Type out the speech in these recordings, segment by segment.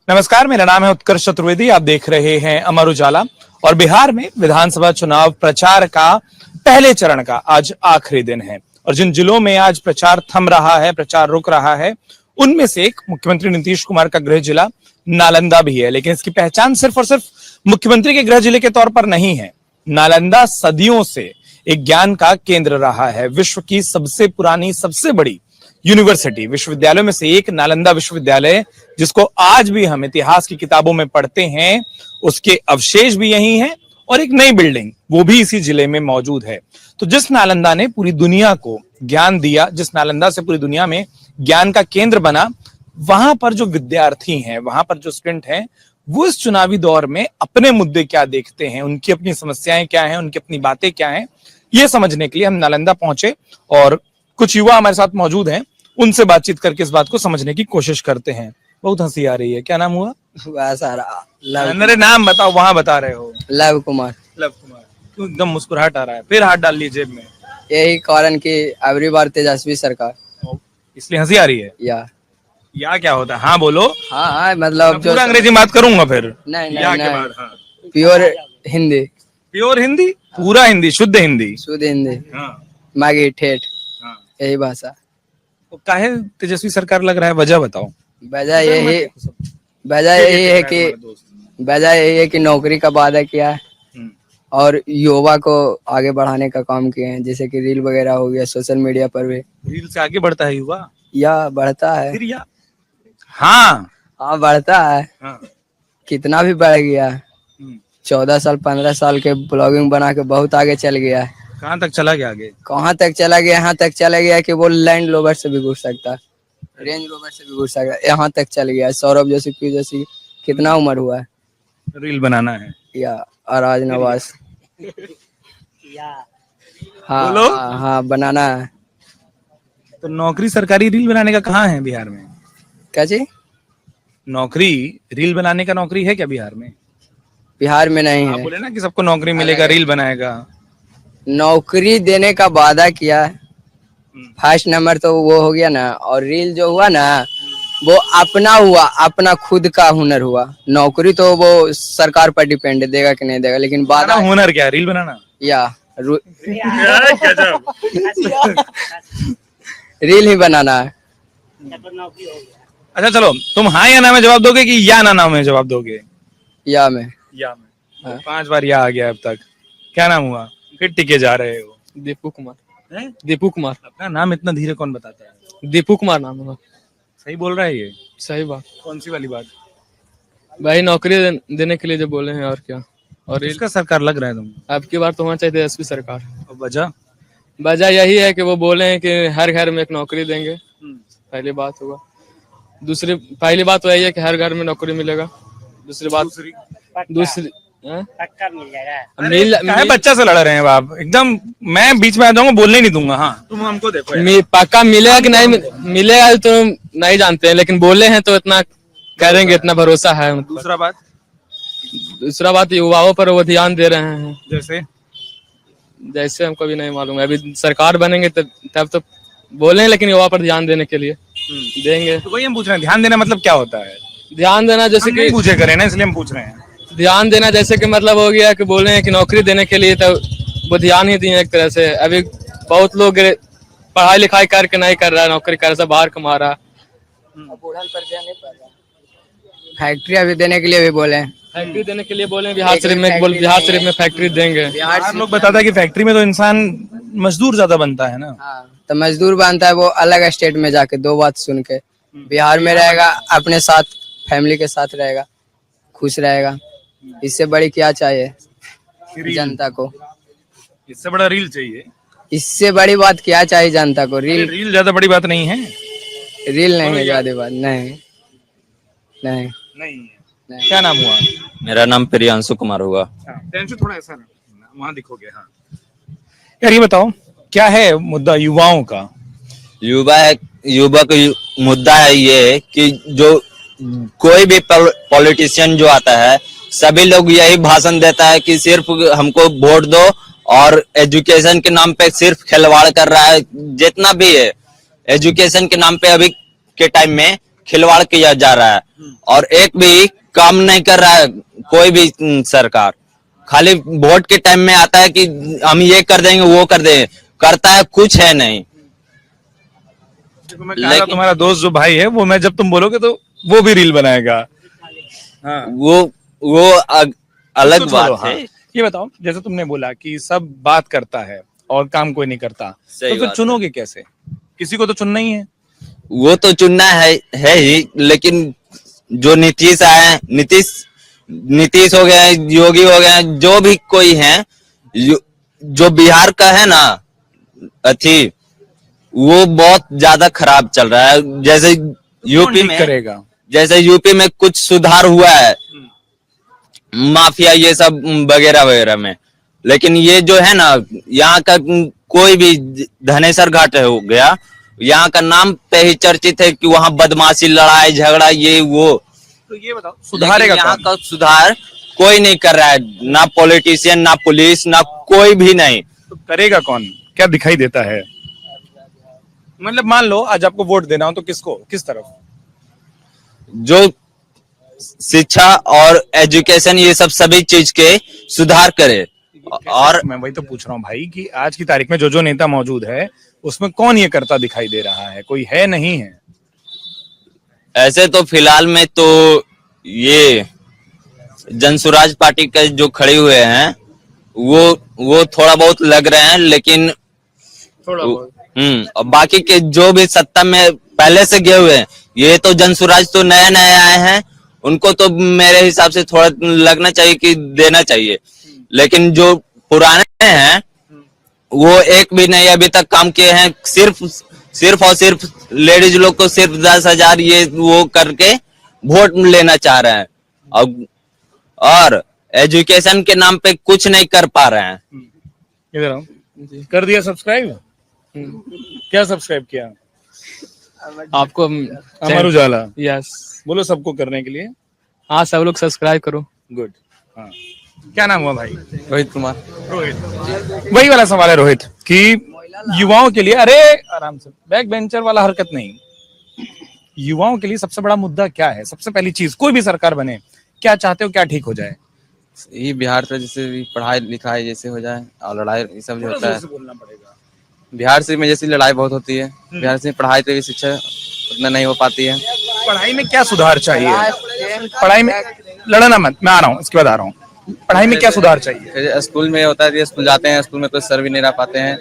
नमस्कार, मेरा नाम है उत्कर्ष चतुर्वेदी। आप देख रहे हैं अमर उजाला। और बिहार में विधानसभा चुनाव प्रचार का पहले चरण का आज आखिरी दिन है और जिन जिलों में आज प्रचार थम रहा है, प्रचार रुक रहा है, उनमें से एक मुख्यमंत्री नीतीश कुमार का गृह जिला नालंदा भी है। लेकिन इसकी पहचान सिर्फ और सिर्फ मुख्यमंत्री के गृह जिले के तौर पर नहीं है। नालंदा सदियों से एक ज्ञान का केंद्र रहा है। विश्व की सबसे पुरानी, सबसे बड़ी यूनिवर्सिटी, विश्वविद्यालयों में से एक नालंदा विश्वविद्यालय, जिसको आज भी हम इतिहास की किताबों में पढ़ते हैं, उसके अवशेष भी यही हैं और एक नई बिल्डिंग वो भी इसी जिले में मौजूद है। तो जिस नालंदा ने पूरी दुनिया को ज्ञान दिया, जिस नालंदा से पूरी दुनिया में ज्ञान का केंद्र बना, वहां पर जो विद्यार्थी हैं, वहां पर जो स्टूडेंट हैं, वो इस चुनावी दौर में अपने मुद्दे क्या देखते हैं, उनकी अपनी समस्याएं क्या हैं, उनकी अपनी बातें क्या हैं, ये समझने के लिए हम नालंदा पहुंचे और कुछ युवा हमारे साथ मौजूद हैं। उनसे बातचीत करके इस बात को समझने की कोशिश करते हैं। बहुत हंसी आ रही है। क्या नाम हुआ? अरे नाम बताओ, वहां बता रहे हो। लव कुमार। लव कुमार। क्यों एकदम मुस्कुराहट आ रहा है? फिर हाथ डाल लीजिए जेब में। यही कारण कि अगली बार तेजस्वी सरकार, इसलिए हंसी आ रही है? या क्या होता है? हाँ बोलो। हाँ मतलब पूरा अंग्रेजी बात करूंगा फिर। नहीं या नहीं, के नहीं। बाद हाँ। प्योर हिंदी। प्योर हिंदी? पूरा हिंदी, शुद्ध हिंदी? शुद्ध हिंदी। हाँ। मागी ठेठ, हाँ। यही भाषा। तो काहे तेजस्वी सरकार लग रहा है? वजह बताओ। वजह यही है कि नौकरी का वादा किया है और युवा को आगे बढ़ाने का काम किए हैं, जैसे कि रील वगैरह हो गया, सोशल मीडिया पर भी। रील से आगे बढ़ता है युवा या बढ़ता है? फिर या हाँ बढ़ता है। हाँ। कितना भी बढ़ गया है। 14 साल 15 साल के ब्लॉगिंग बना के बहुत आगे चल गया है। कहाँ तक चला गया? आगे कहाँ तक चला गया? यहाँ तक चला गया कि वो लैंड रोवर से भी घुस सकता है, रेंज रोवर से भी घुस सकता है। यहाँ तक चल गया है। सौरभ जोशी कितना उम्र हुआ है? रील बनाना है या अराज नवाज। हाँ बोलो। हाँ बनाना है। तो नौकरी सरकारी रील बनाने का कहाँ है बिहार में? क्या चीज? नौकरी रील बनाने का नौकरी है क्या बिहार में? बिहार में नहीं आप है। बोले ना कि सबको नौकरी मिलेगा, रील बनाएगा। नौकरी देने का वादा किया है। फर्स्ट नंबर तो वो हो गया ना, और रील जो हुआ ना वो अपना हुआ, अपना खुद का हुनर हुआ। नौकरी तो वो सरकार पर डिपेंड है, देगा कि नहीं देगा, लेकिन वादा। हुनर क्या है? रील बनाना या रील ही बनाना है। अच्छा चलो, तुम हाँ या ना में जवाब दोगे कि या ना में जवाब दोगे? या में। हाँ। 5 बार या आ गया अब तक। क्या नाम हुआ? फिर टिके जा रहे हो। दीपू कुमार। दीपू कुमार। अपना नाम इतना धीरे कौन बताता है? दीपू कुमार नाम होगा। सही बोल रहा है ये? सही बात। कौन सी वाली बात? भाई नौकरी देने के लिए जो बोले हैं, और क्या। और इसका सरकार लग रहा है तुम? अब की बार तो होना चाहिए तेजस्वी सरकार। वजह? वजह यही है कि वो बोले हैं कि हर घर में एक नौकरी देंगे। पहली बात होगा। पहली बात तो यही है कि हर घर में नौकरी मिलेगा। दूसरी पक्का मिल जाएगा। बच्चा से लड़ रहे हैं आप एकदम। मैं बीच में आ जाऊंगा, बोलने नहीं दूंगा। हाँ तुम हमको देखो। पक्का मिलेगा कि नहीं मिलेगा तो नहीं जानते हैं, लेकिन बोले हैं तो इतना करेंगे, इतना भरोसा है। दूसरा बात युवाओं पर वो ध्यान दे रहे हैं। जैसे हमको भी नहीं मालूम है, अभी सरकार बनेंगे तब तो बोले, लेकिन युवा पर ध्यान देने के लिए देंगे। तो वही हम पूछ रहे हैं, ध्यान देना मतलब क्या होता है? ध्यान देना जैसे कि पूछे करें ना, इसलिए हम पूछ रहे हैं। ध्यान देना जैसे कि मतलब हो गया कि बोले हैं कि नौकरी देने के लिए, तो वो ध्यान ही दिए एक तरह से। अभी बहुत लोग पढ़ाई लिखाई करके नहीं कर रहा है, नौकरी कर रहा, बाहर कमा रहा। फैक्ट्री अभी देने के लिए भी बोले हैं। फैक्ट्री देने के लिए बोले बिहार शरीफ में फैक्ट्री देंगे। बिहार लोग बताता है कि फैक्ट्री में तो इंसान मजदूर ज्यादा बनता है ना। तो मजदूर बनता है वो अलग स्टेट में जाके, दो बात सुन के। बिहार में रहेगा, अपने साथ फैमिली के साथ रहेगा, खुश रहेगा। इससे बड़ी क्या चाहिए जनता को? इससे बड़ा रील चाहिए? इससे बड़ी बात क्या चाहिए जनता को? रील ज्यादा बड़ी बात नहीं है। रील नहीं है ज्यादा बात। नहीं। क्या नाम हुआ? मेरा नाम प्रियांशु कुमार हुआ। थोड़ा ऐसा वहाँ दिखोगे। हाँ यार, ये बताओ क्या है मुद्दा युवाओं का? युवा का मुद्दा है ये कि जो कोई भी पॉलिटिशियन जो आता है, सभी लोग यही भाषण देता है कि सिर्फ हमको वोट दो, और एजुकेशन के नाम पे सिर्फ खिलवाड़ कर रहा है। जितना भी है एजुकेशन के नाम पे अभी के टाइम में खिलवाड़ किया जा रहा है और एक भी काम नहीं कर रहा है कोई भी सरकार। खाली वोट के टाइम में आता है कि हम ये कर देंगे वो कर देंगे, करता है कुछ है नहीं। देखो मैं कह रहा तुम्हारा दोस्त जो भाई है वो, मैं जब तुम बोलोगे तो वो भी रील बनाएगा। हाँ। वो अलग तो बात छोड़ो, हाँ। है। ये बताओ, जैसे तुमने बोला कि सब बात करता है और काम कोई नहीं करता, सही तो फिर बात चुनोगे कैसे? किसी को तो चुनना ही है। वो तो चुनना है ही, लेकिन जो नीतीश आए, नीतीश हो गए, योगी हो गए, जो भी कोई है, जो बिहार का है ना अथी, वो बहुत ज्यादा खराब चल रहा है। जैसे यूपी में करेगा, जैसे यूपी में कुछ सुधार हुआ है माफिया ये सब वगैरह वगैरह में, लेकिन ये जो है ना यहाँ का कोई भी धनेसर घाट हो गया, यहाँ का नाम पे ही चर्चित है कि वहाँ बदमाशी, लड़ाई झगड़ा ये वो। तो ये बताओ सुधारेगा यहाँ कौन? का सुधार कोई नहीं कर रहा है, ना पॉलिटिशियन, ना पुलिस, ना कोई भी नहीं। तो करेगा कौन? क्या दिखाई देता है? मतलब मान लो आज आपको वोट देना हो तो किसको, किस तरफ? जो शिक्षा और एजुकेशन ये सब सभी चीज के सुधार करे। और मैं वही तो पूछ रहा हूँ भाई कि आज की तारीख में जो जो नेता मौजूद है उसमें कौन ये करता दिखाई दे रहा है? कोई है, नहीं है? ऐसे तो फिलहाल में तो ये जनसुराज पार्टी के जो खड़े हुए हैं वो थोड़ा बहुत लग रहे हैं, लेकिन थोड़ा बहुत। और बाकी के जो भी सत्ता में पहले से गए हुए हैं, ये तो जनसुराज तो नए नए आए हैं, उनको तो मेरे हिसाब से थोड़ा लगना चाहिए कि देना चाहिए, लेकिन जो पुराने हैं वो एक भी नहीं अभी तक काम किए हैं। सिर्फ और सिर्फ लेडीज लोग को सिर्फ 10,000 ये वो करके वोट लेना चाह रहे हैं और एजुकेशन के नाम पे कुछ नहीं कर पा रहे हैं। इधर आओ। कर दिया सब्सक्राइब? क्या सब्सक्राइब किया? आपको अमर उजाला। यस, बोलो सबको करने के लिए। हाँ सब लोग सब्सक्राइब करो। गुड। हाँ, क्या नाम हुआ भाई? रोहित कुमार। रोहित। वही वाला सवाल है रोहित कि युवाओं के लिए, अरे आराम से, बैक बेंचर वाला हरकत नहीं। युवाओं के लिए सबसे बड़ा मुद्दा क्या है? सबसे पहली चीज, कोई भी सरकार बने, क्या चाहते हो क्या ठीक हो जाए? ये बिहार से जैसे भी पढ़ाई लिखाई जैसे हो जाए और लड़ाई ये सब जो होता है, बोलना पड़ेगा। बिहार से में जैसी लड़ाई बहुत होती है, बिहार से पढ़ाई तो शिक्षा उतना नहीं हो पाती है। पढ़ाई में क्या सुधार चाहिए? पढ़ाई में लड़ना मत, मैं आ रहा हूँ, इसके बाद आ रहा हूँ। पढ़ाई में क्या सुधार चाहिए? फिर स्कूल में होता है कि स्कूल जाते हैं, स्कूल में कोई सर भी नहीं रह पाते हैं,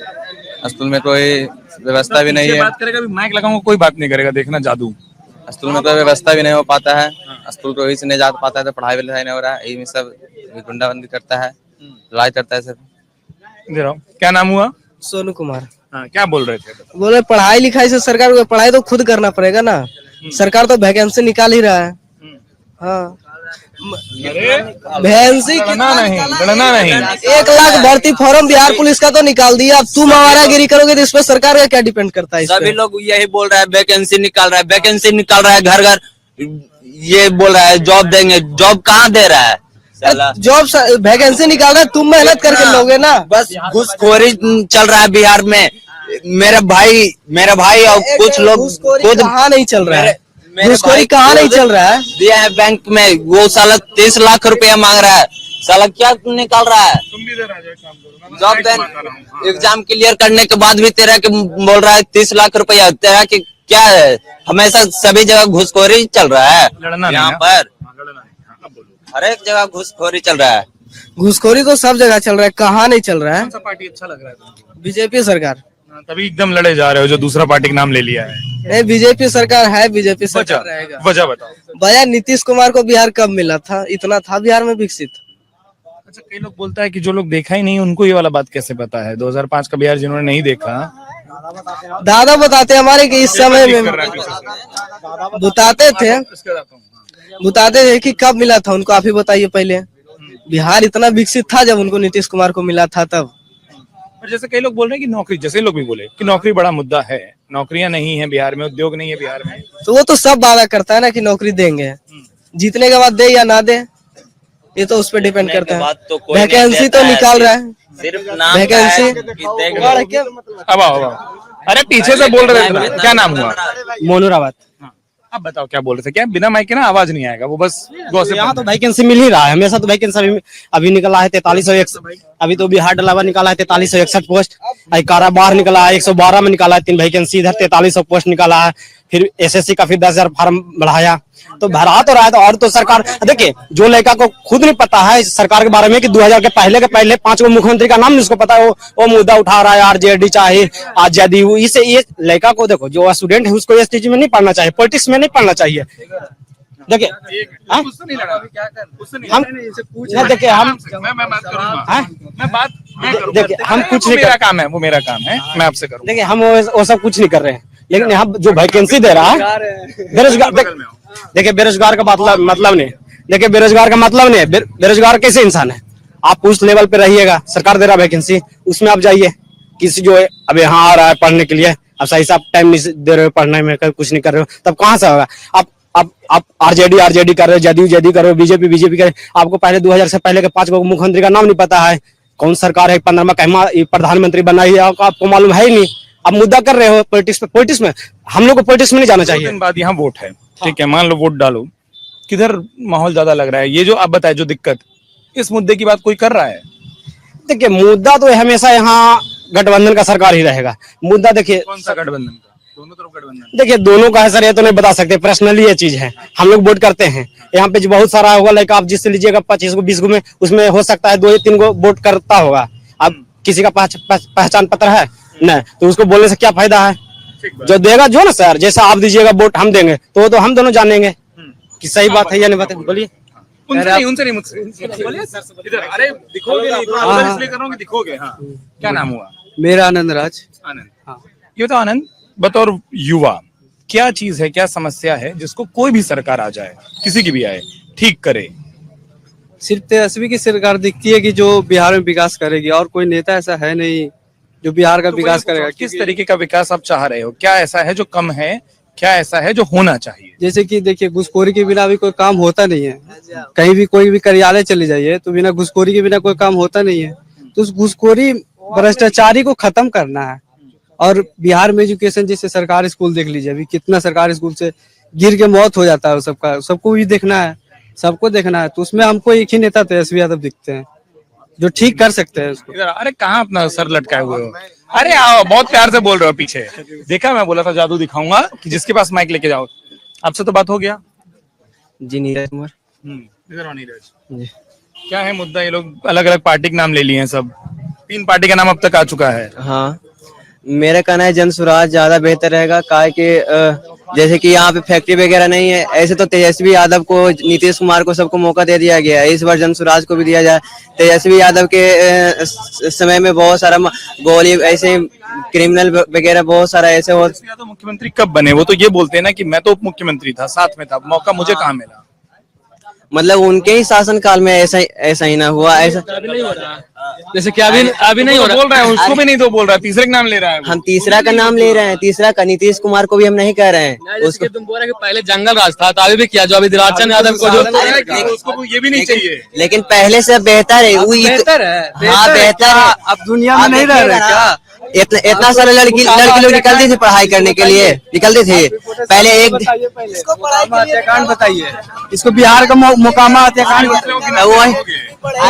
स्कूल में कोई व्यवस्था भी नहीं है, बात करेगा, माइक लगाऊंगा, कोई बात नहीं करेगा, देखना जादू। स्कूल में कोई व्यवस्था भी नहीं हो पाता है, स्कूल को वही से नहीं जा पाता है, तो पढ़ाई भी लिखाई नहीं हो रहा है, यही में सब गुंडाबंदी करता है, लड़ाई करता है सब। इधर आओ। क्या नाम हुआ? सोनू कुमार। हाँ, क्या बोल रहे थे? बोले पढ़ाई लिखाई से सरकार को, पढ़ाई तो खुद करना पड़ेगा ना, सरकार तो वैकेंसी निकाल ही रहा है। हाँ, वैकेंसी गणना नहीं। 1 लाख भर्ती फॉर्म बिहार पुलिस का तो निकाल दिया, अब तुम आवारागिरी करोगे तो इस पर सरकार का क्या डिपेंड करता है? इस सभी पे लोग यही बोल रहा है वैकेंसी निकाल रहा है, वैकेंसी निकाल रहा है, घर घर ये बोल रहा है जॉब देंगे, जॉब कहाँ दे रहा है? जॉब वैकेंसी निकाल रहा है, तुम मेहनत करके लोगे ना। बस घूसखोरी चल रहा है बिहार में। मेरा भाई और कुछ लोग खुद कहाँ नहीं चल रहा है, मेरे घूसखोरी भाई कहाँ नहीं चल रहा है? दिया है बैंक में, वो साला 30 लाख रुपया मांग रहा है, साला क्या निकाल रहा है? तुम भी इधर आ जाओ, काम करो। जॉब दें, एग्जाम क्लियर करने के बाद भी तेरा के बोल रहा है 30 लाख रुपया, तेरा के क्या है? हमेशा सभी जगह घूसखोरी चल रहा है लड़ना यहाँ नहीं पर, अब बोलो। हर एक जगह घूसखोरी चल रहा है। घूसखोरी तो सब जगह चल रहा है, कहाँ नहीं चल रहा है? कौन सा पार्टी अच्छा लग रहा है तुमको? बीजेपी सरकार। हाँ, तभी एकदम लड़े जा रहे हो जो दूसरा पार्टी का नाम ले लिया है। नहीं, बीजेपी सरकार है, बीजेपी सरकार रहेगा। वजह बताओ। भैया नीतीश कुमार को बिहार कब मिला था? इतना था बिहार में विकसित? अच्छा, कई लोग बोलता है कि जो लोग देखा ही नहीं उनको ये वाला बात कैसे पता है? 2005 का बिहार जिन्होंने नहीं देखा, दादा बताते हमारे कि इस समय में बताते थे कि कब मिला था उनको, आप ही बताइए पहले। बिहार इतना विकसित था जब उनको नीतीश कुमार को मिला था तब। और जैसे कई लोग बोल रहे हैं कि नौकरी, जैसे लोग भी बोले कि नौकरी बड़ा मुद्दा है, नौकरियां नहीं है बिहार में, उद्योग नहीं है बिहार में, तो वो तो सब वादा करता है ना कि नौकरी देंगे, जीतने के बाद दे या ना दे, ये तो उस पर डिपेंड करता है। वैकेंसी तो निकाल रहा है, सिर्फ नाम वैकेंसी। अब आओ। अरे पीछे से बोल रहे थे, क्या नाम हुआ? मोनू रावत। आप बताओ क्या बोल रहे थे? क्या बिना माइक के ना आवाज नहीं आएगा, वो बस गॉसिप यहाँ तो वैकेंसी मिल ही रहा है, हमेशा तो वैकेंसी अभी निकला है 4361, अभी तो बिहार डलावा निकाला है 4361 पोस्ट, कारा बाहर निकला है 112 में निकाला है 3 वैकेंसी, इधर 4300 पोस्ट निकाला है, फिर एसएससी का फिर 10,000 फार्म बढ़ाया, तो भरा तो रहा है। तो और तो सरकार देखिए, जो लड़का को खुद नहीं पता है सरकार के बारे में कि 2000 के पहले 5 गो मुख्यमंत्री का नाम नहीं उसको पता है, वो मुद्दा उठा रहा है, आरजेडी चाहे आजादी, इसे ये लड़का को देखो जो स्टूडेंट है उसको इस चीज में नहीं पढ़ना चाहिए, पॉलिटिक्स में नहीं पढ़ना चाहिए। देखिए हम देखिए हम कुछ नहीं, मेरा काम है, वो मेरा काम है, मैं आपसे करूँ। देखिए हम वो सब कुछ नहीं कर रहे हैं, लेकिन यहाँ जो वैकेंसी दे रहा है बेरोजगार, देखिए बेरोजगार का मतलब नहीं, देखिए बेरोजगार का मतलब नहीं, बेरोजगार कैसे इंसान है? आप उस लेवल पे रहिएगा, सरकार दे रहा वैकेंसी उसमें आप जाइए, किसी जो अब यहाँ आ रहा है पढ़ने के लिए, अब सही से आप टाइम नहीं दे रहे हो पढ़ने में, कुछ नहीं कर रहे हो, तब कहाँ से होगा? आप आरजेडी कर रहे हो, जेडी कर रहे हो, बीजेपी कर रहे हो, आपको पहले 2000 से पहले के 5 गो मुख्यमंत्री का नाम नहीं पता है, कौन सरकार है 15वां कहमा प्रधानमंत्री बना है आपको मालूम है ही नहीं, आप मुद्दा कर रहे हो पॉलिटिक्स में। हम लोग को पॉलिटिक्स में नहीं जाना चाहिए। दिन बाद यहाँ वोट है, ठीक है, मान लो वोट डालो, किधर माहौल ज्यादा लग रहा है? ये जो आप बताए जो दिक्कत, इस मुद्दे की बात कोई कर रहा है? देखिए मुद्दा तो हमेशा यहाँ गठबंधन का सरकार ही रहेगा। मुद्दा देखिए कौन सा गठबंधन का? दोनों तरफ गठबंधन। देखिए दोनों का है सर, ये तो नहीं बता सकते, पर्सनली ये चीज है, हम लोग वोट करते हैं यहाँ पे जो बहुत सारा होगा, लाइक आप जिससे लीजिएगा 25 गो 20 गो में, उसमें हो सकता है 2 या 3 गो वोट करता होगा। अब किसी का पहचान पत्र है नहीं, तो उसको बोलने से क्या फायदा है? जो देगा जो ना सर, जैसा आप दीजिएगा वोट हम देंगे, तो हम दोनों जानेंगे कि सही बात है या नहीं बात है। बोलिए। उनसे नहीं मुझसे बोलिए सर, इधर। अरे दिखोगे नहीं, थोड़ा इसलिए कर रहा हूं कि दिखोगे। हाँ, क्या नाम हुआ? मेरा आनंद राज। आनंद। हाँ, ये तो आनंद, बतौर युवा क्या चीज है, क्या समस्या है जिसको कोई भी सरकार आ जाए, किसी की भी आए, ठीक करे? सिर्फ तेजस्वी की सरकार दिखती है कि जो बिहार में विकास करेगी, और कोई नेता ऐसा है नहीं जो बिहार का विकास करेगा। किस तरीके का विकास आप चाह रहे हो? क्या ऐसा है जो कम है, क्या ऐसा है जो होना चाहिए? जैसे कि देखिए, घुसखोरी के बिना भी कोई काम होता नहीं है, कहीं भी कोई भी कार्यालय चले जाइए तो बिना घुसखोरी के बिना कोई काम होता नहीं है। तो उस घुसखोरी भ्रष्टाचारी को खत्म करना है। और बिहार में एजुकेशन, जैसे सरकारी स्कूल देख लीजिए, अभी कितना सरकारी स्कूल से गिर के मौत हो जाता है, सबका सबको भी देखना है, सबको देखना है। तो उसमें हमको एक ही नेता तेजस्वी यादव दिखते हैं जो ठीक कर सकते हैं उसको। अरे कहाँ अपना सर लटकाए हुए हो? अरे आओ, बहुत प्यार से बोल रहे हो पीछे। देखा, मैं बोला था जादू दिखाऊंगा कि जिसके पास माइक लेके जाओ। आपसे तो बात हो गया जी। नीरज कुमार। इधर आओ नीरज। क्या है मुद्दा? ये लोग अलग अलग पार्टी के नाम ले लिए हैं, सब 3 पार्टी का नाम अब तक आ चुका है। हाँ, मेरा कहना है जन स्वराज ज्यादा बेहतर रहेगा, काहे कि जैसे कि यहाँ पे फैक्ट्री वगैरह नहीं है, ऐसे तो तेजस्वी यादव को, नीतीश कुमार को सबको मौका दे दिया गया है, इस बार जन स्वराज को भी दिया जाए। तेजस्वी यादव के समय में बहुत सारा गोली, ऐसे क्रिमिनल वगैरह बहुत सारा ऐसे हो। तेजस्वी यादव मुख्यमंत्री कब बने? वो तो ये बोलते हैं ना कि मैं तो उप मुख्यमंत्री था, साथ में था, मौका मुझे कहाँ मिला? मतलब उनके ही शासन काल में ऐसा ही ना हुआ, ऐसा नहीं हो रहा, जैसे कि अभी नहीं हो रहा। बोल रहा है, उसको भी नहीं तो बोल रहा है, तीसरे का नाम ले रहा है। हम तीसरा का नाम ले रहे हैं, तीसरा का नीतीश कुमार को भी हम नहीं कह रहे हैं। उसको तुम बोल रहे कि पहले जंगल राज था, तो अभी भी किया, जो अभी दिलारचंद यादव को जो उसको ये भी नहीं चाहिए। लेकिन पहले से बेहतर है, बेहतर है। हाँ बेहतर है। अब दुनिया में नहीं रह रहे क्या? इतना सारा लड़की लोग निकलती थी पढ़ाई करने के लिए, निकलते थे पहले। एक हत्याकांड बताइए, इसको बिहार का मोकामा हत्याकांड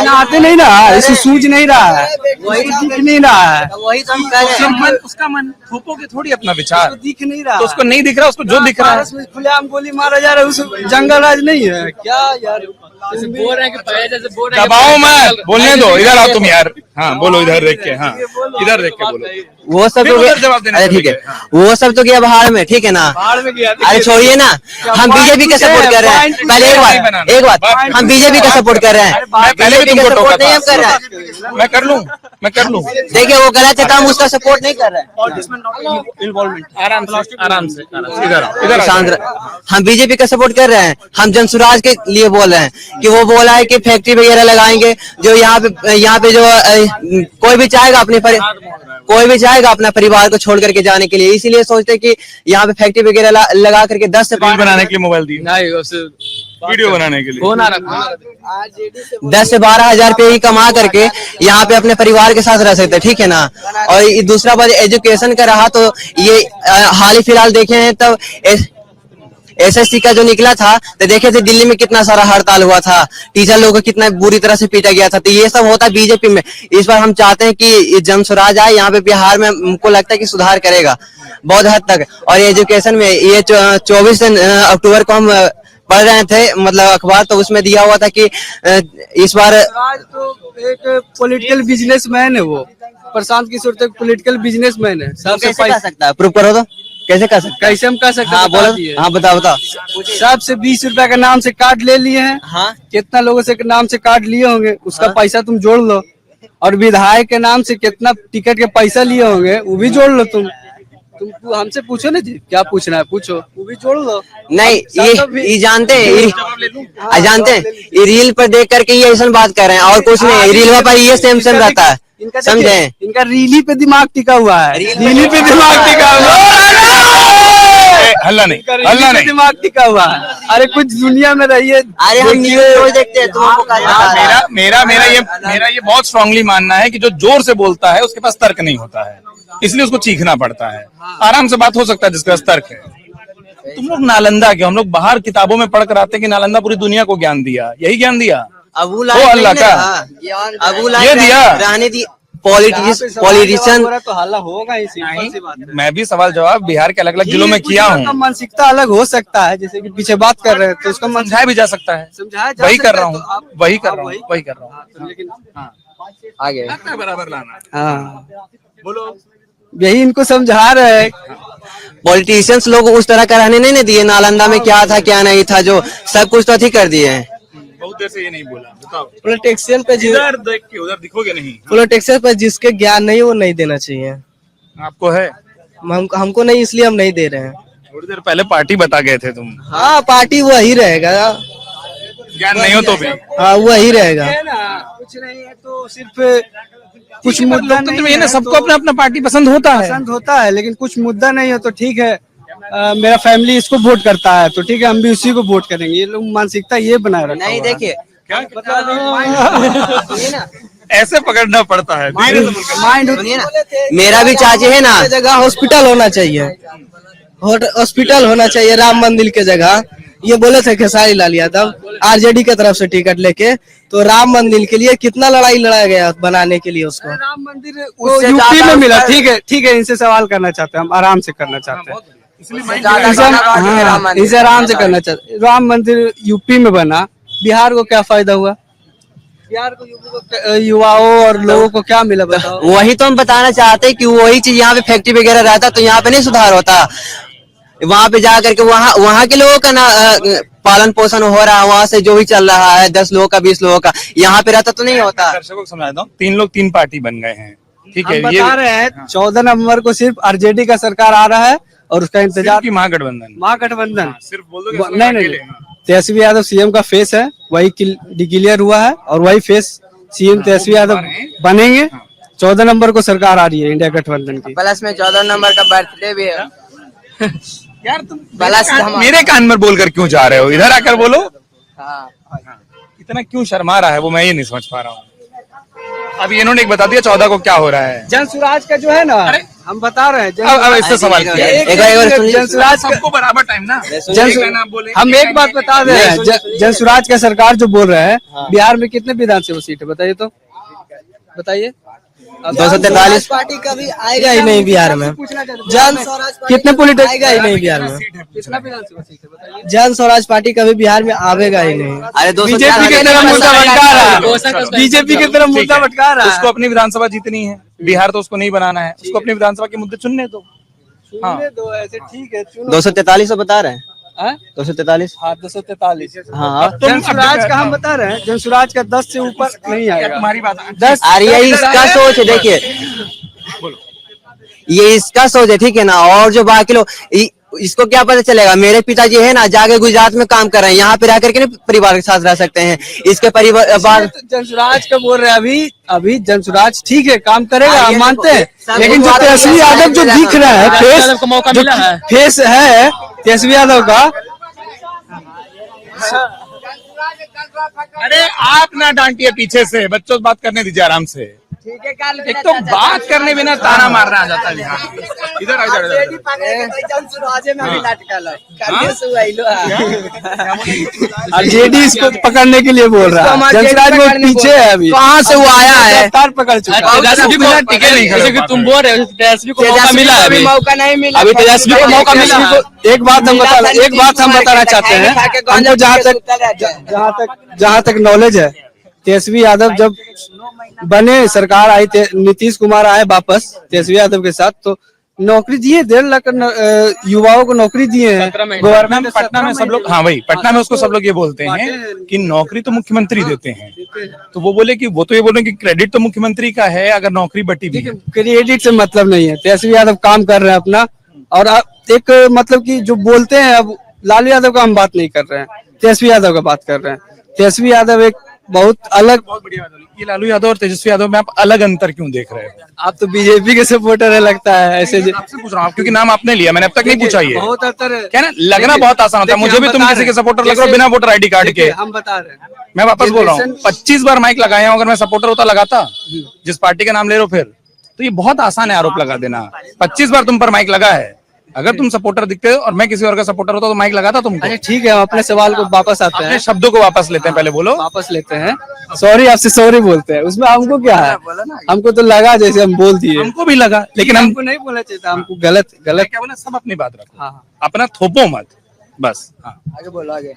आते नहीं रहा, इसको सूझ नहीं रहा है, दिख नहीं रहा है। वही तो हम कह रहे हैं। उसका मन थोपोगे थोड़ी अपना विचार, दिख नहीं रहा, तो उसको नहीं दिख रहा, उसको जो दिख रहा है। खुलेआम गोली मारा जा रहा है, उस जंगल राज नहीं है क्या यार? बोल रहे हैं कि पहले जैसे बोल रहे हैं। दबाओ मत, बोलने दो, इधर आओ तुम यार। हाँ बोलो, इधर देख के। हाँ इधर देख के बोलो। वो सब तो जवाब देना। अरे ठीक है, वो सब तो गया बाहर में, ठीक है ना? अरे छोड़िए ना, हम बीजेपी का सपोर्ट कर रहे हैं। पहले एक बात, हम बीजेपी का सपोर्ट कर रहे हैं, पहले भी तुमको टोका नहीं हम कर रहे हैं। था। मैं कर लूं। देखिए वो गलत है तो हम उसका सपोर्ट नहीं कर रहे हैं। आराम से इधर शांत हम बीजेपी का सपोर्ट कर रहे हैं। हम जन स्वराज के लिए बोल रहे हैं कि वो बोला है कि फैक्ट्री वगैरह लगाएंगे, जो यहाँ पे जो कोई भी चाहेगा अपना परिवार को छोड़ करके जाने के लिए, इसीलिए सोचते हैं कि यहाँ पे फैक्ट्री वगैरह लगा करके 10 से 5 बनाने के लिए मोबाइल दी, नहीं उससे वीडियो बनाने के लिए फोन आ रहा, 10 से 12 हजार रुपये ही कमा करके यहाँ पे अपने परिवार के साथ रह सकते हैं, ठीक है ना? और दूसरा बात एजुकेशन का रहा, तो ये हाल ही फिलहाल देखे हैं, तब एसएससी का जो निकला था तो देखे थे दिल्ली में कितना सारा हड़ताल हुआ था, टीचर लोगों को कितना बुरी तरह से पीटा गया था। तो ये सब होता है बीजेपी में। इस बार हम चाहते हैं कि जन स्वराज आए यहाँ पे, बिहार में हमको लगता है कि सुधार करेगा बहुत हद तक। और एजुकेशन में ये 24 अक्टूबर को हम पढ़ रहे थे मतलब अखबार, तो उसमें दिया हुआ था कि इस बार आज तो एक पॉलिटिकल बिजनेसमैन है वो, प्रशांत किशोर तो एक पॉलिटिकल बिजनेसमैन है। सबसे कैसे कर सकता है, प्रूफ करो तो कैसे कर सकता है? कैसे हम कर सकते हैं? हाँ बता बोलो, दिए। हाँ बताओ बताओ। सबसे 20 रुपए के नाम से कार्ड ले लिए हैं। हाँ कितना लोगों से नाम से कार्ड लिए होंगे, उसका पैसा तुम जोड़ लो। और विधायक के नाम से कितना टिकट के पैसा लिए होंगे वो भी जोड़ लो। तुम हमसे पूछो ना जी, क्या पूछना है पूछो, वो भी जोड़ लो। नहीं, ये जानते हैं, ये रील पर देख करके ये ऐसा बात कर रहे हैं और कुछ नहीं। रील पर ये सेम रहता है, समझे? इनका रीली पे दिमाग टिका हुआ है, रीली पे दिमाग टिका हुआ है, हल्ला नहीं, हल्ला रीली पे नहीं। दिमाग टिका हुआ है। अरे कुछ दुनिया में रहिए। अरे हम न्यूज़ रोज देखते हैं, तुमको क्या पता है? मेरा ये बहुत स्ट्रांगली मानना है कि जो जोर से बोलता है उसके पास तर्क नहीं होता है, इसलिए उसको चीखना पड़ता है। आराम से बात हो सकता है जिसके पास तर्क है। तुम लोग नालंदा क्यों? हम लोग बाहर किताबों में पढ़ कर आते हैं कि नालंदा पूरी दुनिया को ज्ञान दिया, यही ज्ञान दिया अबू ओ लाइक अल्लाह का। अबू ये लाइक दिया। रहने दी। पॉलिटिशियन तो हल्ला होगा ही, सिंपल सी बात है। मैं भी सवाल जवाब बिहार के अलग अलग जिलों में किया उसका हूँ, मानसिकता अलग हो सकता है, जैसे कि पीछे बात कर रहे हैं तो उसका समझाया भी जा सकता है। समझाया जा वही सकता कर रहा है, तो हूँ, आप- वही कर आप रहा हूँ, वही कर रहा हूँ। लेकिन आगे बराबर लाना। हाँ, बोलो। यही इनको समझा रहे हैं। पॉलिटिशियंस लोग उस तरह का रहने नहीं दिए। नालंदा में क्या था क्या नहीं था, जो सब कुछ तो अथी कर दिए हैं। बहुत देर से ये नहीं बोला, बताओ। पॉलिटिशियन पे इधर देख के उधर दिखोगे नहीं। पॉलिटिशियन पे जिसके ज्ञान नहीं वो नहीं देना चाहिए। आपको है? हमको नहीं, इसलिए हम नहीं दे रहे हैं। थोड़ी देर पहले पार्टी बता गए थे तुम। हाँ पार्टी वही रहेगा। ज्ञान नहीं हो तो भी हाँ वही रहेगा। है ना, कुछ नहीं है तो सिर्फ कुछ मुद्दा नहीं ये ना, है सबको तो अपना अपना पार्टी पसंद होता है। पसंद होता है, लेकिन कुछ मुद्दा नहीं है तो ठीक है। मेरा फैमिली इसको वोट करता है तो ठीक है, हम भी उसी को वोट करेंगे। ये लोग मानसिकता ये बनाए रखा नहीं हुआ है। देखिए, ऐसे पकड़ना पड़ता है। माइंड सुनिए ना, मेरा भी चाची है ना, जगह हॉस्पिटल होना चाहिए, हॉस्पिटल होना चाहिए राम मंदिर के जगह। ये बोले थे खेसारी लाल यादव आरजेडी के तरफ से टिकट लेके, तो राम मंदिर के लिए कितना लड़ाई लड़ाया गया बनाने के लिए उसको। राम मंदिर उससे यूपी ज्यादा में मिला। उसका- ठीक है ठीक है, इनसे सवाल करना चाहते हैं हम, आराम से करना चाहते हैं। इसे आराम से करना चाहते हैं। राम मंदिर यूपी में बना, बिहार को क्या फायदा हुआ? बिहार को युवाओं और लोगों को क्या मिला बताओ? वही तो हम बताना चाहते हैं कि वही चीज यहाँ पे फैक्ट्री वगैरह रहता तो यहाँ पे नहीं सुधार होता। वहाँ पे जा करके वहाँ के लोगों का ना पालन पोषण हो रहा है, वहाँ से जो भी चल रहा है 10 लोगों का 20 लोगों का, यहाँ पे रहता तो नहीं होता। दर्शकों को समझाता हूँ, 3 लोग 3 पार्टी बन गए हैं, ठीक है। हम ये बता रहे हैं 14 नवंबर को सिर्फ आरजेडी का सरकार आ रहा है और उसका इंतजार की महागठबंधन। महागठबंधन। सिर्फ बोल दो नहीं नहीं, तेजस्वी यादव सीएम का फेस है, वही डिक्लेयर हुआ है और वही फेस सीएम तेजस्वी यादव बनेंगे। 14 नवंबर को सरकार आ रही है इंडिया गठबंधन की। प्लस में 14 नंबर का बर्थडे भी है। यार तुम प्लस मेरे कान में बोलकर क्यों जा रहे हो? इधर आकर बोलो। हाँ, इतना क्यों शर्मा रहा है वो, मैं ये नहीं समझ पा रहा हूँ। अभी इन्होंने एक बता दिया 14 को क्या हो रहा है। जन स्वराज का जो है ना, हम बता रहे हैं अब इससे सवाल किया। एक बार सुनिए। जन स्वराज का सबको बराबर टाइम ना। हम एक बात बता दे रहे हैं, जन स्वराज का सरकार जो बोल रहे हैं, बिहार में कितने विधानसभा सीट है बताइए तो, बताइए। 243 पार्टी कभी आएगा ही नहीं बिहार में। जन स्वराज कितने पॉलिटिक्स आएगा ही नहीं बिहार में। कितना विधानसभा सीट है बताइए। जन स्वराज पार्टी कभी बिहार में आवेगा ही नहीं। अरे बीजेपी की तरफ मुद्दा भटका रहा है, बीजेपी की तरफ मुद्दा भटका रहा है। उसको अपनी विधानसभा जीतनी है, बिहार तो उसको नहीं बनाना है, उसको अपनी विधानसभा के मुद्दे चुनने दो। चुनने दो, ऐसे ठीक है चुनो। 243 बता रहे हैं, हाँ? 243। हाँ 243। हाँ जन स्वराज का हम बता रहे हैं, जन स्वराज का 10 से ऊपर नहीं आएगा। तुम्हारी बात 10 अरे यही इसका सोच है, देखिए ये इसका सोच है, ठीक है ना। और जो बाकी लोग इसको क्या पता चलेगा? मेरे पिताजी है ना, जाके गुजरात में काम कर रहे हैं, यहाँ पे रह करके नहीं परिवार के साथ रह सकते हैं। इसके परिवार बाद जन स्वराज का बोल रहे हैं। अभी जन स्वराज ठीक है काम करेगा, हम मानते हैं, लेकिन जो तेजस्वी यादव जो दिख रहा है फेस, को मौका मिला है। फेस है तेजस्वी यादव का। अरे आप ना डांटिए, पीछे से बच्चों से बात करने दीजिए आराम से। एक तो बात करने बिना ताना मारना आ जाता है बिहार में। इधर आ आरजेडी इसको पकड़ने के लिए बोल रहा है, जनसराज बहुत पीछे है अभी, कहाँ से वो आया है? रफ्तार पकड़ चुका है। तेजस्वी को टिके नहीं, जैसे कि तुम बोल रहे हो तेजस्वी को मौका मिला है अभी, मौका नहीं मिला, अभी तेजस्वी को मौका मिला है। एक बात हम बताना चाहते हैं, हमको जहाँ तक नॉलेज है, तेजस्वी यादव जब बने, सरकार आई, नीतीश कुमार आए वापस तेजस्वी यादव के साथ, तो नौकरी दिए, 1.5 लाख युवाओं को नौकरी दिए हैं गवर्नमेंट। पटना में सब लोग, हाँ वही पटना में उसको सब लोग ये बोलते हैं कि नौकरी तो मुख्यमंत्री देते हैं, तो वो बोले कि वो तो ये बोल रहे हैं कि क्रेडिट तो मुख्यमंत्री का है अगर नौकरी बटी भी है। क्रेडिट से मतलब नहीं है, तेजस्वी यादव काम कर रहे हैं अपना, और एक मतलब कि जो बोलते हैं, अब लालू यादव का हम बात नहीं कर रहे हैं, तेजस्वी यादव का बात कर रहे हैं। तेजस्वी यादव एक बहुत अलग, बहुत बढ़िया बात बोली। ये लालू यादव और तेजस्वी यादव में आप अलग अंतर क्यों देख रहे हो? आप तो बीजेपी के सपोर्टर है लगता है ऐसे। आपसे पूछ रहा हूँ क्योंकि नाम आपने लिया, मैंने अब तक नहीं पूछा ये। बहुत अंतर है, क्या ना, लगना बहुत आसान होता है, मुझे भी तुम किसी के सपोर्टर लग रहे हो बिना वोटर आईडी कार्ड के। हम बता रहे हैं, मैं वापस बोल रहा हूँ, 25 बार माइक लगाया हूँ, अगर मैं सपोर्टर होता लगाता, जिस पार्टी का नाम ले रहे हो फिर, तो ये बहुत आसान है आरोप लगा देना। 25 बार तुम पर माइक लगा है, अगर तुम सपोर्टर दिखते हो और मैं किसी और का सपोर्टर होता तो माइक लगाता तुमको। अच्छा ठीक है, हम अपने सवाल को वापस आते हैं, अपने शब्दों को वापस लेते हैं, पहले बोलो। वापस लेते हैं, सॉरी आपसे सॉरी बोलते हैं, उसमें हमको क्या है, हमको तो लगा जैसे हम बोल दिए, हमको भी लगा, लेकिन हमको नहीं बोलना चाहिए था, हमको गलत क्या बोला, सब अपनी बात रखो, हाँ, अपना थोपो मत, बस। हाँ आगे बोलो आगे।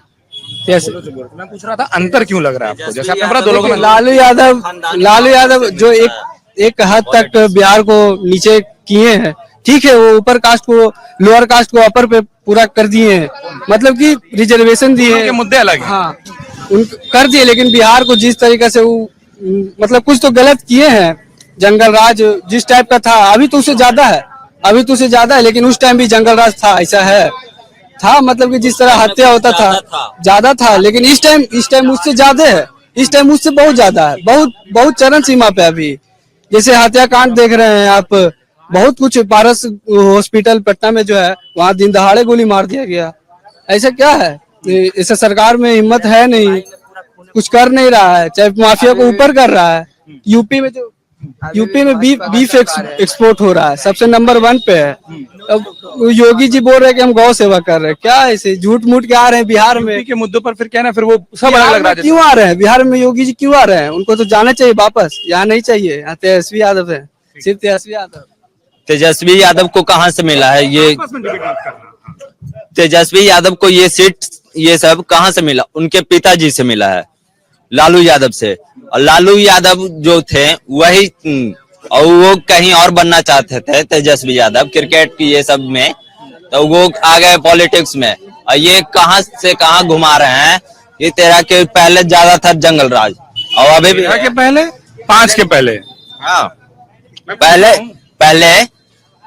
कैसे मैं पूछ रहा था अंतर क्यों लग रहा है आपको, जैसे आपने बोला दो लोगों में लालू यादव जो एक हद तक बिहार को नीचे किए हैं, ठीक है, वो ऊपर कास्ट को, लोअर कास्ट को अपर पे पूरा कर दिए हैं, मतलब कि रिजर्वेशन दिए हैं, मुद्दे अलग हैं। हाँ उन कर दिए, लेकिन बिहार को जिस तरीके से वो मतलब कुछ तो गलत किए हैं, जंगल राज जिस टाइप का था, अभी तो उससे ज्यादा है, लेकिन उस टाइम भी जंगल राज था, ऐसा है था, मतलब कि जिस तरह हत्या होता था ज्यादा था, लेकिन इस टाइम उससे ज्यादा है, इस टाइम उससे बहुत ज्यादा है, बहुत चरम सीमा पे अभी, जैसे हत्याकांड देख रहे हैं आप, बहुत कुछ, पारस हॉस्पिटल पटना में जो है, वहाँ दिन दहाड़े गोली मार दिया गया, ऐसा क्या है, ऐसा सरकार में हिम्मत है नहीं, कुछ कर नहीं रहा है, चाहे माफिया को ऊपर कर रहा है। यूपी में बीफ एक्सपोर्ट हो रहा है, सबसे नंबर 1 पे है। अब योगी जी बोल रहे हैं कि हम गौ सेवा कर रहे हैं, क्या ऐसे झूठ मूठ के आ रहे हैं बिहार में के मुद्दों पर, फिर क्या ना, फिर वो सब अलग अलग राज्य क्यों आ रहे हैं, बिहार में योगी जी क्यों आ रहे हैं, उनको तो जाना चाहिए वापस, यहाँ नहीं चाहिए, यहाँ तेजस्वी यादव है, सिर्फ तेजस्वी यादव। तेजस्वी यादव को कहाँ से मिला है ये, तेजस्वी यादव को ये सीट ये सब कहाँ से मिला, उनके पिताजी से मिला है, लालू यादव से। और लालू यादव जो थे वही, और वो कहीं और बनना चाहते थे, तेजस्वी यादव क्रिकेट की ये सब में, तो वो आ गए पॉलिटिक्स में, और ये कहाँ से कहाँ घुमा रहे हैं। ये तेरा के पहले ज्यादा था जंगल राज, और अभी भी के पहले 5 के पहले, हाँ पहले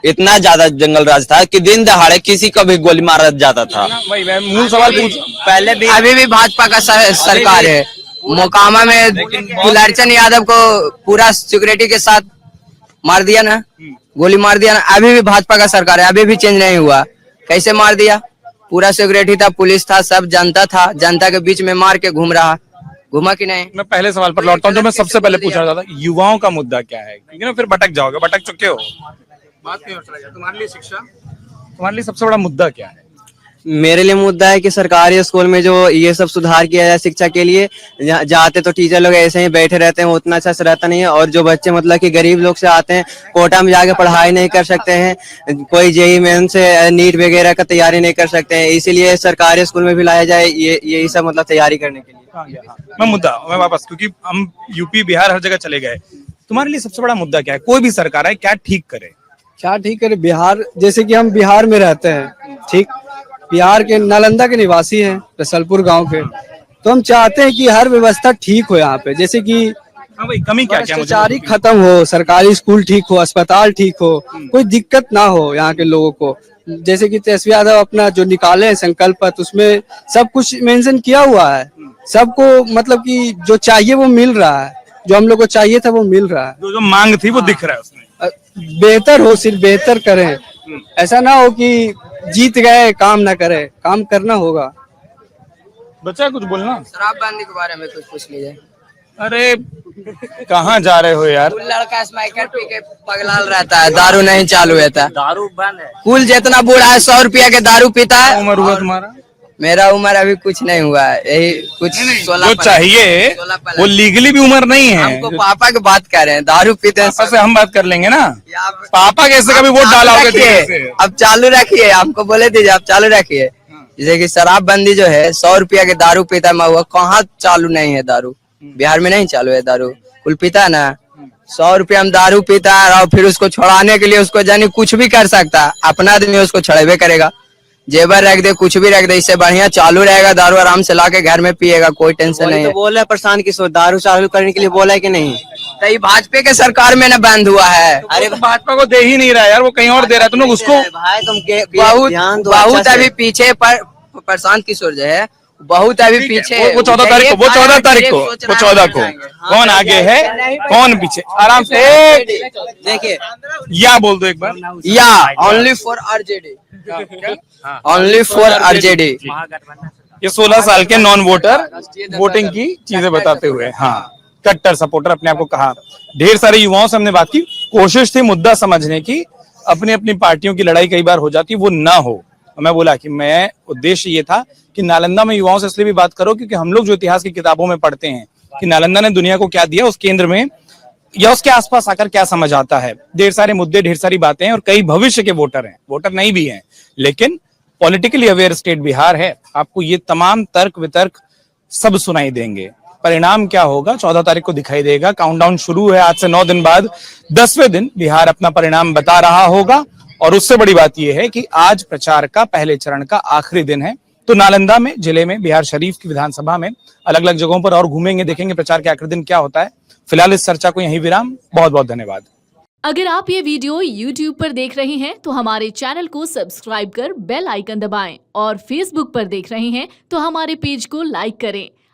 इतना ज्यादा जंगल राज था कि दिन दहाड़े किसी को भी गोली मारा जाता था। वही मैं मूल सवाल पूछ, पहले भी अभी भी भाजपा का सरकार है, मोकामा में गुलारचंद यादव को पूरा सिक्योरिटी के साथ मार दिया ना, गोली मार दिया ना, अभी भी भाजपा का सरकार है, अभी भी चेंज नहीं हुआ। कैसे मार दिया, पूरा सिक्योरिटी था, पुलिस था, सब जनता था, जनता के बीच में मार के घूमा कि नहीं। मैं पहले सवाल पर लौटता हूँ जो मैं सबसे पहले पूछ रहा था, युवाओं का मुद्दा क्या है, क्योंकि ना फिर भटक जाओगे, भटक चुके हो, बात नहीं हो रही है। तुम्हारे लिए शिक्षा, तुम्हारे लिए सबसे बड़ा मुद्दा क्या है? मेरे लिए मुद्दा है कि सरकारी स्कूल में जो ये सब सुधार किया जाए शिक्षा के लिए, जाते तो टीचर लोग ऐसे ही बैठे रहते हैं, उतना अच्छा से रहता नहीं है, और जो बच्चे मतलब कि गरीब लोग से आते हैं, कोटा में जाके पढ़ाई नहीं कर सकते हैं, कोई जेईई मेन से नीट वगैरह का तैयारी नहीं कर सकते हैं, इसीलिए सरकारी स्कूल में भी लाया जाए यही सब मतलब तैयारी करने के लिए। मैं वापस, क्योंकि हम यूपी बिहार हर जगह चले गए, तुम्हारे लिए सबसे बड़ा मुद्दा क्या है? कोई भी सरकार है, क्या ठीक करे, क्या ठीक करे? बिहार, जैसे कि हम बिहार में रहते हैं, ठीक, बिहार के नालंदा के निवासी हैं, रसलपुर गांव के, तो हम चाहते हैं कि हर व्यवस्था ठीक हो यहाँ पे, जैसे कि कमी क्या क्या भ्रष्टाचारी खत्म हो, सरकारी स्कूल ठीक हो, अस्पताल ठीक हो, कोई दिक्कत ना हो यहाँ के लोगों को। जैसे कि तेजस्वी यादव अपना जो निकाले हैं संकल्प पत्र, उसमें सब कुछ मेंशन किया हुआ है, सबको मतलब कि जो चाहिए वो मिल रहा है, जो हम लोग को चाहिए था वो मिल रहा है, जो मांग थी वो दिख रहा है उसमें। बेहतर हो, सिर्फ बेहतर करें, ऐसा ना हो कि जीत गए काम ना करे, काम करना होगा। बच्चा कुछ बोलना, शराबबंदी के बारे में कुछ पूछ लीजिए। अरे कहाँ जा रहे हो यार? कुल लड़का स्माइकर पी के पगलाल रहता है, दारू नहीं चालू रहता। दारू बंद है। कुल जितना बूढ़ा है 100 रुपया के दारू पीता है। उम्र हुआ तुम्हारा? मेरा उम्र अभी कुछ नहीं हुआ है, यही कुछ 16 जो चाहिए वो लीगली भी उम्र नहीं है। हमको पापा की बात कर रहे हैं, दारू पीते हैं। पापा से हम बात कर लेंगे ना। आप- पापा कैसे कभी वोट डाला होगा धीरे से? अब चालू रखिए, हमको बोले दीजिए आप चालू रखिए। जैसे कि शराबबंदी जो है 100 रुपया के दारू पीता है हुआ, कहाँ चालू नहीं है दारू? बिहार में नहीं चालू है दारू, कुल पीता है ना। 100 रुपया में दारू पीता है और फिर उसको छुड़ाने के लिए उसको जानी कुछ भी कर सकता है, अपना आदमी उसको छड़ेबे करेगा। जेबर रख दे, कुछ भी रख दे, इससे बढ़िया चालू रहेगा दारू, आराम से लाके घर में पिएगा, कोई टेंशन नहीं तो है। बोल रहे प्रशांत किशोर दारू चालू करने के लिए बोला है कि नहीं? तो ये भाजपा के सरकार में ना बंद हुआ है। अरे भाजपा को दे ही नहीं रहा यार, वो कहीं और दे रहा है। तुम लोग उसको भाई तुम बहुत ध्यान दो बहुत अच्छा से। अभी पीछे पर प्रशांत किशोर जो है बहुत अभी पीछे। वो 14 तारीख को, वो 14 तारीख को, सोच वो रहा 14 है को जाएंगे। कौन आगे है कौन पीछे? आराम से देखिए, या बोल दो एक बार। या only for RJD, only for RJD. ये 16 साल के नॉन वोटर वोटिंग की चीजें बताते हुए, हाँ, कट्टर सपोर्टर अपने आप को कहा। ढेर सारे युवाओं से हमने बात की, कोशिश थी मुद्दा समझने की। अपनी अपनी पार्टियों की लड़ाई कई बार हो जाती, वो ना हो। मैं बोला कि मैं उद्देश्य ये था कि नालंदा में युवाओं से इसलिए भी बात करो क्योंकि हम लोग जो इतिहास की किताबों में पढ़ते हैं कि नालंदा ने दुनिया को क्या दिया, उस केंद्र में या उसके आसपास आकर क्या समझ आता है। ढेर सारे मुद्दे, ढेर सारी बातें हैं और कई भविष्य के वोटर हैं, वोटर नहीं भी हैं, लेकिन पॉलिटिकली अवेयर स्टेट बिहार है। आपको ये तमाम तर्क वितर्क सब सुनाई देंगे। परिणाम क्या होगा 14 तारीख को दिखाई देगा। काउंटडाउन शुरू है, आज से 9 दिन बाद 10वें दिन बिहार अपना परिणाम बता रहा होगा। और उससे बड़ी बात यह है कि आज प्रचार का पहले चरण का आखिरी दिन है। तो नालंदा में, जिले में, बिहार शरीफ की विधानसभा में अलग अलग जगहों पर और घूमेंगे, देखेंगे प्रचार के आखिरी दिन क्या होता है। फिलहाल इस चर्चा को यहीं विराम। बहुत बहुत धन्यवाद। अगर आप ये वीडियो YouTube पर देख रहे हैं तो हमारे चैनल को सब्सक्राइब कर बेल आइकन दबाएं और Facebook पर देख रहे हैं तो हमारे पेज को लाइक करें।